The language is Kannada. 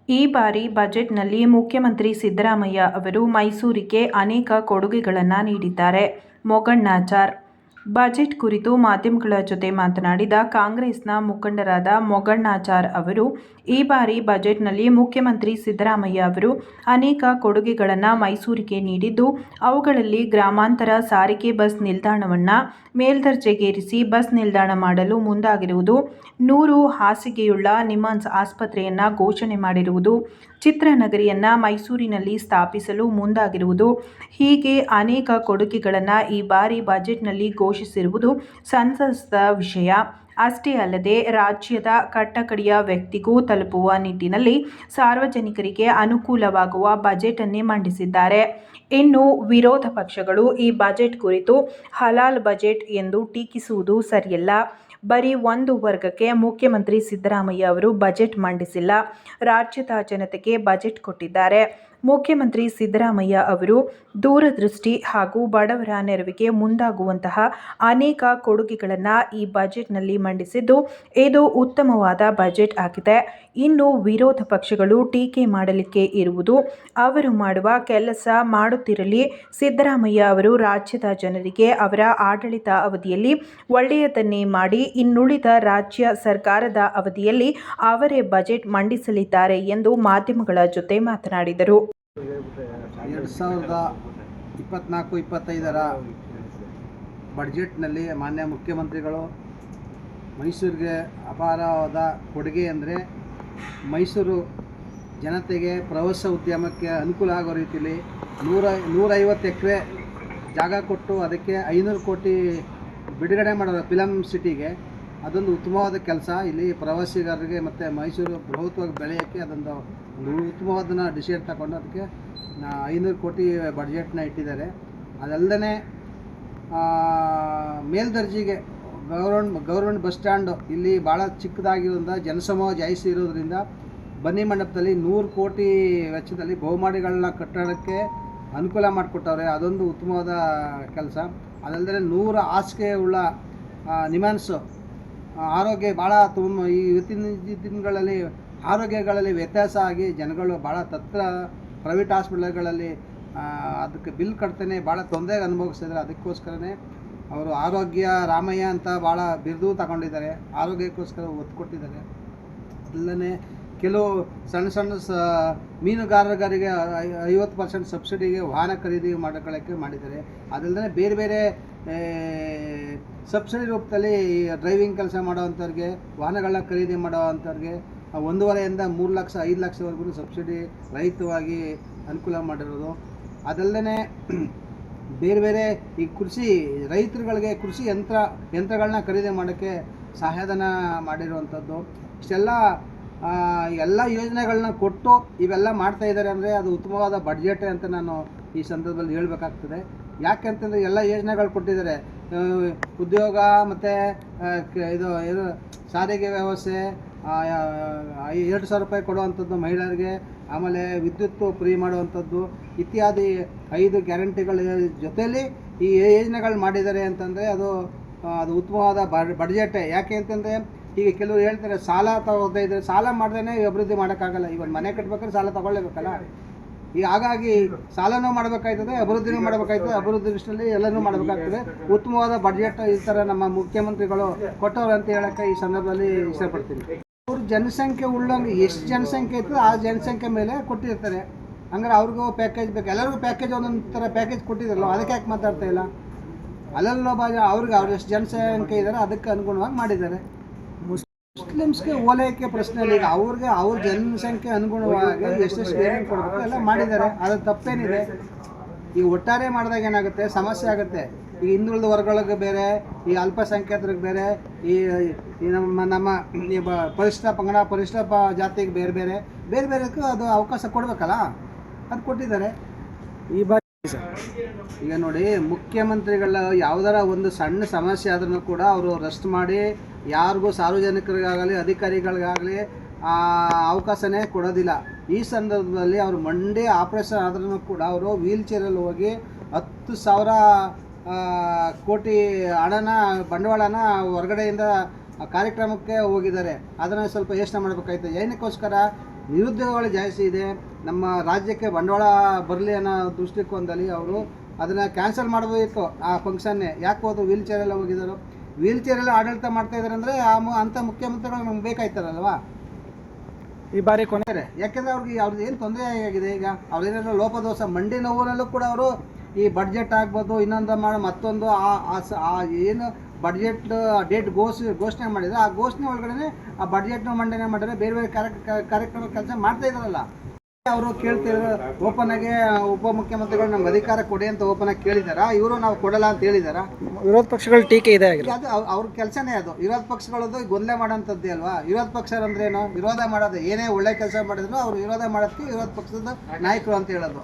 ಈ ಬಾರಿ ಬಜೆಟ್ನಲ್ಲಿ ಮುಖ್ಯಮಂತ್ರಿ ಸಿದ್ದರಾಮಯ್ಯ ಅವರು ಮೈಸೂರಿಗೆ ಅನೇಕ ಕೊಡುಗೆಗಳನ್ನು ನೀಡಿದ್ದಾರೆ. ಮೊಗಣ್ಣಾಚಾರ್ ಬಜೆಟ್ ಕುರಿತು ಮಾಧ್ಯಮಗಳ ಜೊತೆ ಮಾತನಾಡಿದ ಕಾಂಗ್ರೆಸ್ನ ಮುಖಂಡರಾದ ಮೊಗಣ್ಣಾಚಾರ್ ಅವರು, ಈ ಬಾರಿ ಬಜೆಟ್ನಲ್ಲಿ ಮುಖ್ಯಮಂತ್ರಿ ಸಿದ್ದರಾಮಯ್ಯ ಅವರು ಅನೇಕ ಕೊಡುಗೆಗಳನ್ನು ಮೈಸೂರಿಗೆ ನೀಡಿದ್ದು, ಅವುಗಳಲ್ಲಿ ಗ್ರಾಮಾಂತರ ಸಾರಿಗೆ ಬಸ್ ನಿಲ್ದಾಣವನ್ನು ಮೇಲ್ದರ್ಜೆಗೇರಿಸಿ ಬಸ್ ನಿಲ್ದಾಣ ಮಾಡಲು ಮುಂದಾಗಿರುವುದು, 100 ಹಾಸಿಗೆಯುಳ್ಳ ನಿಮ್ಹಾನ್ಸ್ ಆಸ್ಪತ್ರೆಯನ್ನು ಘೋಷಣೆ ಮಾಡಿರುವುದು, ಚಿತ್ರನಗರಿಯನ್ನು ಮೈಸೂರಿನಲ್ಲಿ ಸ್ಥಾಪಿಸಲು ಮುಂದಾಗಿರುವುದು ಹೀಗೆ ಅನೇಕ ಕೊಡುಗೆಗಳನ್ನು ಈ ಬಾರಿ ಬಜೆಟ್ನಲ್ಲಿ ಘೋಷಿಸಿರುವುದು ಸಂತಸದ ವಿಷಯ. ಅಷ್ಟೇ ಅಲ್ಲದೆ ರಾಜ್ಯದ ಕಟ್ಟಕಡೆಯ ವ್ಯಕ್ತಿಗೂ ತಲುಪುವ ನಿಟ್ಟಿನಲ್ಲಿ ಸಾರ್ವಜನಿಕರಿಗೆ ಅನುಕೂಲವಾಗುವ ಬಜೆಟನ್ನೇ ಮಂಡಿಸಿದ್ದಾರೆ. ಇನ್ನು ವಿರೋಧ ಪಕ್ಷಗಳು ಈ ಬಜೆಟ್ ಕುರಿತು ಹಲಾಲ್ ಬಜೆಟ್ ಎಂದು ಟೀಕಿಸುವುದು ಸರಿಯಲ್ಲ. ಬರೀ ಒಂದು ವರ್ಗಕ್ಕೆ ಮುಖ್ಯಮಂತ್ರಿ ಸಿದ್ದರಾಮಯ್ಯ ಅವರು ಬಜೆಟ್ ಮಂಡಿಸಿಲ್ಲ, ರಾಜ್ಯದ ಜನತೆಗೆ ಬಜೆಟ್ ಕೊಟ್ಟಿದ್ದಾರೆ. ಮುಖ್ಯಮಂತ್ರಿ ಸಿದ್ದರಾಮಯ್ಯ ಅವರು ದೂರದೃಷ್ಟಿ ಹಾಗೂ ಬಡವರ ನೆರವಿಗೆ ಮುಂದಾಗುವಂತಹ ಅನೇಕ ಕೊಡುಗೆಗಳನ್ನು ಈ ಬಜೆಟ್ನಲ್ಲಿ ಮಂಡಿಸಿದ್ದು, ಇದು ಉತ್ತಮವಾದ ಬಜೆಟ್ ಆಗಿದೆ. ಇನ್ನು ವಿರೋಧ ಪಕ್ಷಗಳು ಟೀಕೆ ಮಾಡಲಿಕ್ಕೆ ಇರುವುದು, ಅವರು ಮಾಡುವ ಕೆಲಸ ಮಾಡುತ್ತಿರಲಿ. ಸಿದ್ದರಾಮಯ್ಯ ಅವರು ರಾಜ್ಯದ ಜನರಿಗೆ ಅವರ ಆಡಳಿತ ಅವಧಿಯಲ್ಲಿ ಒಳ್ಳೆಯದನ್ನೇ ಮಾಡಿ, ಇನ್ನುಳಿದ ರಾಜ್ಯ ಸರ್ಕಾರದ ಅವಧಿಯಲ್ಲಿ ಅವರೇ ಬಜೆಟ್ ಮಂಡಿಸಲಿದ್ದಾರೆ ಎಂದು ಮಾಧ್ಯಮಗಳ ಜೊತೆ ಮಾತನಾಡಿದರು. 2024-25ರ ಬಡ್ಜೆಟ್ನಲ್ಲಿ ಮಾನ್ಯ ಮುಖ್ಯಮಂತ್ರಿಗಳು ಮೈಸೂರಿಗೆ ಅಪಾರವಾದ ಕೊಡುಗೆ ಅಂದರೆ ಮೈಸೂರು ಜನತೆಗೆ ಪ್ರವಾಸ ಉದ್ಯಮಕ್ಕೆ ಅನುಕೂಲ ಆಗೋ ರೀತಿಯಲ್ಲಿ 150 ಎಕರೆ ಜಾಗ ಕೊಟ್ಟು ಅದಕ್ಕೆ 500 ಕೋಟಿ ಬಿಡುಗಡೆ ಮಾಡೋದು ಫಿಲಮ್ ಸಿಟಿಗೆ. ಅದೊಂದು ಉತ್ತಮವಾದ ಕೆಲಸ. ಇಲ್ಲಿ ಪ್ರವಾಸಿಗರಿಗೆ ಮತ್ತು ಮೈಸೂರು ಬೃಹತ್ವಾಗಿ ಬೆಳೆಯೋಕ್ಕೆ ಅದೊಂದು ಉತ್ತಮವಾದನ್ನ ಡಿಸಿಷನ್ ತಗೊಂಡು ಅದಕ್ಕೆ 500 ಕೋಟಿ ಬಡ್ಜೆಟ್ನ ಇಟ್ಟಿದ್ದಾರೆ. ಅದಲ್ಲದೆ ಮೇಲ್ದರ್ಜೆಗೆ ಗೌರ್ಮೆಂಟ್ ಬಸ್ ಸ್ಟ್ಯಾಂಡು ಇಲ್ಲಿ ಭಾಳ ಚಿಕ್ಕದಾಗಿರೋದ್ರಿಂದ ಜನಸಮೂಹ ಜಾಸ್ತಿ ಇರೋದ್ರಿಂದ ಬನ್ನಿ ಮಂಟಪದಲ್ಲಿ 100 ಕೋಟಿ ವೆಚ್ಚದಲ್ಲಿ ಬಹುಮಹಡಿಗಳನ್ನ ಕಟ್ಟಡಕ್ಕೆ ಅನುಕೂಲ ಮಾಡಿಕೊಟ್ಟವ್ರೆ. ಅದೊಂದು ಉತ್ತಮವಾದ ಕೆಲಸ. ಅದಲ್ಲದೆ 100 ಹಾಸಿಗೆ ಉಳ್ಳ ನಿಮ್ಹಾನ್ಸು ಆರೋಗ್ಯ ಭಾಳ ಈ ಇವತ್ತಿನ ದಿನಗಳಲ್ಲಿ ಆರೋಗ್ಯಗಳಲ್ಲಿ ವ್ಯತ್ಯಾಸ ಆಗಿ ಜನಗಳು ಭಾಳ ಪ್ರೈವೇಟ್ ಹಾಸ್ಪಿಟಲ್ಗಳಲ್ಲಿ ಅದಕ್ಕೆ ಬಿಲ್ ಕಟ್ತಾನೆ ಭಾಳ ತೊಂದರೆ ಅನುಭವಿಸ್ತಿದ್ದಾರೆ. ಅದಕ್ಕೋಸ್ಕರನೇ ಅವರು ಆರೋಗ್ಯ ರಾಮಯ್ಯ ಅಂತ ಭಾಳ ಬಿರುದು ತಗೊಂಡಿದ್ದಾರೆ. ಆರೋಗ್ಯಕ್ಕೋಸ್ಕರ ಒತ್ತು ಕೊಟ್ಟಿದ್ದಾರೆ. ಅಲ್ಲದೆ ಕೆಲವು ಸಣ್ಣ ಮೀನುಗಾರರಿಗೆ 50% ಸಬ್ಸಿಡಿಗೆ ವಾಹನ ಖರೀದಿ ಮಾಡೋಕ್ಕೆ ಮಾಡಿದ್ದಾರೆ. ಅದಲ್ಲದೆ ಬೇರೆ ಬೇರೆ ಸಬ್ಸಿಡಿ ರೂಪದಲ್ಲಿ ಡ್ರೈವಿಂಗ್ ಕೆಲಸ ಮಾಡೋವಂಥವ್ರಿಗೆ, ವಾಹನಗಳನ್ನ ಖರೀದಿ ಮಾಡೋವಂಥವ್ರಿಗೆ 1.5 ರಿಂದ 3 ಲಕ್ಷ 5 ಲಕ್ಷವರೆಗೂ ಸಬ್ಸಿಡಿ ರಹಿತವಾಗಿ ಅನುಕೂಲ ಮಾಡಿರೋದು. ಅದಲ್ಲದೆ ಬೇರೆ ಬೇರೆ ಈ ಕೃಷಿ ರೈತರುಗಳಿಗೆ ಕೃಷಿ ಯಂತ್ರಗಳನ್ನ ಖರೀದಿ ಮಾಡೋಕ್ಕೆ ಸಹಾಯಧನ ಮಾಡಿರುವಂಥದ್ದು. ಇಷ್ಟೆಲ್ಲ ಎಲ್ಲ ಯೋಜನೆಗಳನ್ನ ಕೊಟ್ಟು ಇವೆಲ್ಲ ಮಾಡ್ತಾ ಇದ್ದಾರೆ ಅಂದರೆ ಅದು ಉತ್ತಮವಾದ ಬಡ್ಜೆಟ್ ಅಂತ ನಾನು ಈ ಸಂದರ್ಭದಲ್ಲಿ ಹೇಳಬೇಕಾಗ್ತದೆ. ಯಾಕೆಂತಂದರೆ ಎಲ್ಲ ಯೋಜನೆಗಳು ಕೊಟ್ಟಿದ್ದಾರೆ. ಉದ್ಯೋಗ ಮತ್ತು ಇದು ಸಾರಿಗೆ ವ್ಯವಸ್ಥೆ, 2,000 ರೂಪಾಯಿ ಕೊಡುವಂಥದ್ದು ಮಹಿಳೆಯರಿಗೆ, ಆಮೇಲೆ ವಿದ್ಯುತ್ತು ಫ್ರೀ ಮಾಡುವಂಥದ್ದು ಇತ್ಯಾದಿ 5 ಗ್ಯಾರಂಟಿಗಳ ಜೊತೆಯಲ್ಲಿ ಈ ಯೋಜನೆಗಳು ಮಾಡಿದ್ದಾರೆ ಅಂತಂದರೆ ಅದು ಉತ್ತಮವಾದ ಬಡ್ಜೆಟೇ. ಯಾಕೆ ಅಂತಂದರೆ ಈಗ ಕೆಲವರು ಹೇಳ್ತಾರೆ ಸಾಲ ತಗೋತಾ ಇದ್ದಾರೆ, ಸಾಲ ಮಾಡ್ದೇ ಅಭಿವೃದ್ಧಿ ಮಾಡೋಕ್ಕಾಗಲ್ಲ. ಈಗ ಮನೆ ಕಟ್ಟಬೇಕಾದ್ರೆ ಸಾಲ ತಗೊಳ್ಳೇಬೇಕಲ್ಲ. ಈಗ ಹಾಗಾಗಿ ಸಾಲನೂ ಮಾಡಬೇಕಾಯ್ತದೆ, ಅಭಿವೃದ್ಧಿನೂ ಮಾಡಬೇಕಾಯ್ತದೆ. ಅಭಿವೃದ್ಧಿ ದೃಷ್ಟಿಯಲ್ಲಿ ಎಲ್ಲನೂ ಮಾಡಬೇಕಾಗ್ತದೆ. ಉತ್ತಮವಾದ ಬಡ್ಜೆಟ್ ಈ ಥರ ನಮ್ಮ ಮುಖ್ಯಮಂತ್ರಿಗಳು ಕೊಟ್ಟವ್ರು ಅಂತ ಹೇಳೋಕ್ಕೆ ಈ ಸಂದರ್ಭದಲ್ಲಿ ಇಷ್ಟಪಡ್ತೀನಿ. ಅವ್ರ ಜನಸಂಖ್ಯೆ ಉಳ್ಳಂಗೆ ಎಷ್ಟು ಜನಸಂಖ್ಯೆ ಇರ್ತದೆ ಆ ಜನಸಂಖ್ಯೆ ಮೇಲೆ ಕೊಟ್ಟಿರ್ತಾರೆ. ಹಂಗಾರೆ ಅವ್ರಿಗೂ ಪ್ಯಾಕೇಜ್ ಬೇಕು. ಎಲ್ಲರಿಗೂ ಪ್ಯಾಕೇಜ್ ಒಂದೊಂದು ಥರ ಪ್ಯಾಕೇಜ್ ಕೊಟ್ಟಿದ್ದಾರಲ್ಲ, ಅದಕ್ಕೆ ಯಾಕೆ ಮಾತಾಡ್ತಾ ಇಲ್ಲ? ಅಲ್ಲೆಲ್ಲ ಅವ್ರಿಗೆ ಅವ್ರು ಎಷ್ಟು ಜನಸಂಖ್ಯೆ ಇದ್ದಾರೆ ಅದಕ್ಕೆ ಅನುಗುಣವಾಗಿ ಮಾಡಿದ್ದಾರೆ. ಮುಸ್ಲಿಮ್ಸ್ಗೆ ಓಲೈಕೆ ಪ್ರಶ್ನೆ ಇಲ್ಲ. ಈಗ ಅವ್ರ ಜನಸಂಖ್ಯೆ ಅನುಗುಣವಾಗಿ ಎಷ್ಟೆಷ್ಟು ಏನೇನು ಕೊಡಬೇಕು ಎಲ್ಲ ಮಾಡಿದ್ದಾರೆ. ಅದು ತಪ್ಪೇನಿದೆ? ಈಗ ಒಟ್ಟಾರೆ ಮಾಡಿದಾಗ ಏನಾಗುತ್ತೆ, ಸಮಸ್ಯೆ ಆಗುತ್ತೆ. ಈಗ ಹಿಂದುಳಿದ ವರ್ಗಗಳಿಗೆ ಬೇರೆ, ಈ ಅಲ್ಪಸಂಖ್ಯಾತರಿಗೆ ಬೇರೆ, ಈ ನಮ್ಮ ಪರಿಶಿಷ್ಟ ಪಂಗಡ ಪರಿಶಿಷ್ಟ ಜಾತಿಗೆ ಬೇರೆ ಬೇರೆಕ್ಕೂ ಅದು ಅವಕಾಶ ಕೊಡಬೇಕಲ್ಲ, ಅದು ಕೊಟ್ಟಿದ್ದಾರೆ. ಈ ಬಾರಿ ಈಗ ನೋಡಿ, ಮುಖ್ಯಮಂತ್ರಿಗಳ ಯಾವುದರ ಒಂದು ಸಣ್ಣ ಸಮಸ್ಯೆ ಆದ್ರೂ ಕೂಡ ಅವರು ರೆಸ್ಟ್ ಮಾಡಿ ಯಾರಿಗೂ ಸಾರ್ವಜನಿಕರಿಗಾಗಲಿ ಅಧಿಕಾರಿಗಳಿಗಾಗಲಿ ಅವಕಾಶನೇ ಕೊಡೋದಿಲ್ಲ. ಈ ಸಂದರ್ಭದಲ್ಲಿ ಅವರು ಮಂಡಿ ಆಪರೇಷನ್ ಆದ್ರೂ ಕೂಡ ಅವರು ವೀಲ್ ಚೇರಲ್ಲಿ ಹೋಗಿ 10,000 ಕೋಟಿ ಬಂಡವಾಳನ ಹೊರಗಡೆಯಿಂದ ಕಾರ್ಯಕ್ರಮಕ್ಕೆ ಹೋಗಿದ್ದಾರೆ. ಅದನ್ನು ಸ್ವಲ್ಪ ಯೋಚನೆ ಮಾಡಬೇಕಾಯ್ತು. ಏನಕ್ಕೋಸ್ಕರ ನಿರುದ್ಯೋಗಗಳು ಜಾಸ್ತಿ ಇದೆ, ನಮ್ಮ ರಾಜ್ಯಕ್ಕೆ ಬಂಡವಾಳ ಬರಲಿ ಅನ್ನೋ ದೃಷ್ಟಿಕೋನದಲ್ಲಿ ಅವರು ಅದನ್ನು ಕ್ಯಾನ್ಸಲ್ ಮಾಡಬೇಕಿತ್ತು ಆ ಫಂಕ್ಷನ್ನೇ. ಯಾಕೆ ಹೋದ್ರು ವೀಲ್ ಚೇರೆಲ್ಲ ಹೋಗಿದ್ದಾರೆ, ವೀಲ್ ಚೇರೆಲ್ಲ ಆಡಳಿತ ಮಾಡ್ತಾ ಇದ್ದಾರೆ ಅಂದರೆ ಅಂಥ ಮುಖ್ಯಮಂತ್ರಿಗಳು ನಮ್ಗೆ ಬೇಕಾಯ್ತಾರಲ್ವಾ ಈ ಬಾರಿ ಕೊನೆ. ಯಾಕೆಂದರೆ ಅವ್ರಿಗೆ ಏನು ತೊಂದರೆ ಆಗಿದೆ ಈಗ, ಅವ್ರೇನಾದ್ರು ಲೋಪದೋಷ ಮಂಡಿ ನೋವಿನಲ್ಲೂ ಕೂಡ ಅವರು ಈ ಬಡ್ಜೆಟ್ ಆಗ್ಬೋದು ಇನ್ನೊಂದು ಮತ್ತೊಂದು ಏನು ಬಡ್ಜೆಟ್ ಡೇಟ್ ಘೋಷಣೆ ಮಾಡಿದರೆ ಆ ಘೋಷಣೆ ಒಳಗಡೆ ಆ ಬಡ್ಜೆಟ್ನ ಮಂಡನೆ ಮಾಡಿದರೆ ಬೇರೆ ಬೇರೆ ಕಾರ್ಯಕ್ರಮ ಕೆಲಸ ಮಾಡ್ತಾ ಇದ್ದಾರಲ್ಲ. ಅವರು ಕೇಳ್ತಿದ್ರು ಓಪನ್ ಆಗಿ ಉಪಮುಖ್ಯಮಂತ್ರಿಗಳು ನಮ್ಗೆ ಅಧಿಕಾರ ಕೊಡಿ ಅಂತ ಓಪನ್ ಆಗಿ ಕೇಳಿದಾರಾ? ಇವರು ನಾವು ಕೊಡಲ್ಲ ಅಂತ ಹೇಳಿದಾರಾ? ವಿರೋಧ ಪಕ್ಷಗಳ ಟೀಕೆ ಇದೆ. ಅದು ಅವ್ರ ಕೆಲಸನೇ ಅದು. ವಿರೋಧ ಪಕ್ಷಗಳದ್ದು ಗೊಂದಲ ಮಾಡೋಂಥದ್ದೇ ಅಲ್ವಾ. ವಿರೋಧ ಪಕ್ಷ ಅಂದ್ರೇನು? ವಿರೋಧ ಮಾಡೋದು. ಏನೇ ಒಳ್ಳೆ ಕೆಲಸ ಮಾಡಿದ್ರು ಅವ್ರು ವಿರೋಧ ಮಾಡೋದಕ್ಕೆ ವಿರೋಧ ಪಕ್ಷದ ನಾಯಕರು ಅಂತ ಹೇಳೋದು.